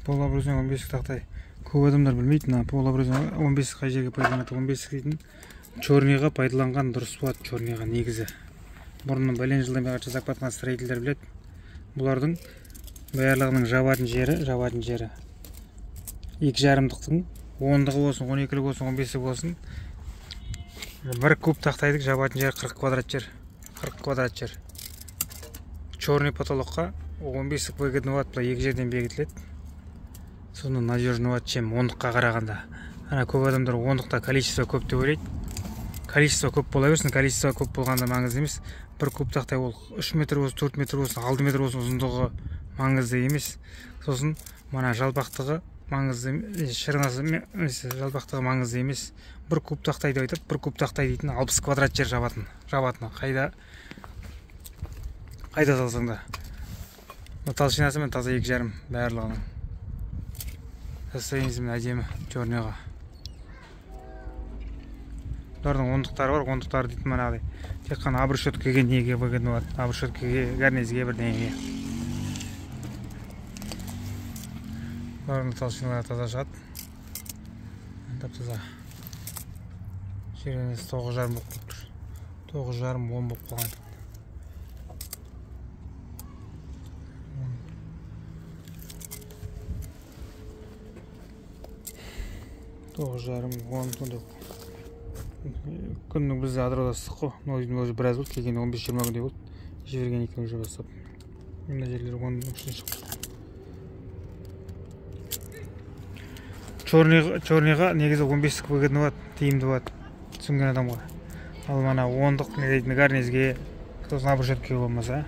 Полуобразный 15 тақтай. Көп адамдар білмейді, полуобразный 15 қай жерге пайдаланады. 15 дейтін черныйға пайдаланған дұрыс болады, черныйға негізі. Бұрыннан бәлен жылдан бері жасап жатқан строительдер біледі. Бұлардың барлығының жабатын жері 2,5-тың 10-ығы болсын, 12-лік болсын, 15-лік болсын. Бір куб тақтайдық жабатын жері 40 квадрат жер. 40 квадрат жер. Черный потолокқа 15-лік выгодны болады, бұлай екі жерден бекітіледі. Соны надежный болады, чем 10-қа қарағанда. Ана көп адамдар 10-та количество көп деп ойлайды. Количество көп бола берсін, количество көп болғанда маңызды емес. Бір куб тақтай ол 3 метр болсын, 4 метр болсын, 6 метр болсын, ұзындығы маңызды емес. Сосын мана жалпақтығы маңызды емес, шырынасы жалпақтығы маңызды емес. Бір куб тақтайды айтып, бір куб тақтай дейтін 60 квадрат жер жабатын. Қайда салсаң да. Толщинасы мен таза 2,5 барлығының. Состояниесімен әдемі черныйға. Бұлардың ондықтары бар, ондықтары дейтін манағыдай. Тек қана обрешеткеге неге выгодны болады, обрешеткеге, гарнизге бір неге. Бұлардың толщиналары таза шығады. Тап-таза. Ширинесі 9,5 болып тұр. 9,5-10 болып қалған. 9,5-10 деп. Күннің бізде адыраудастық қой. Өзі біраз болды, келгенде 15-20 күндей болды. Жіберген екеуі уже бастап. Мына жерлер 10-ның үшін шықты. Черныйға негізі 15-лік выгодны болады, тиімді болады. Түсінген адамға. Ал мана 10-лық гарнизге, сосын обрешеткеге болмаса.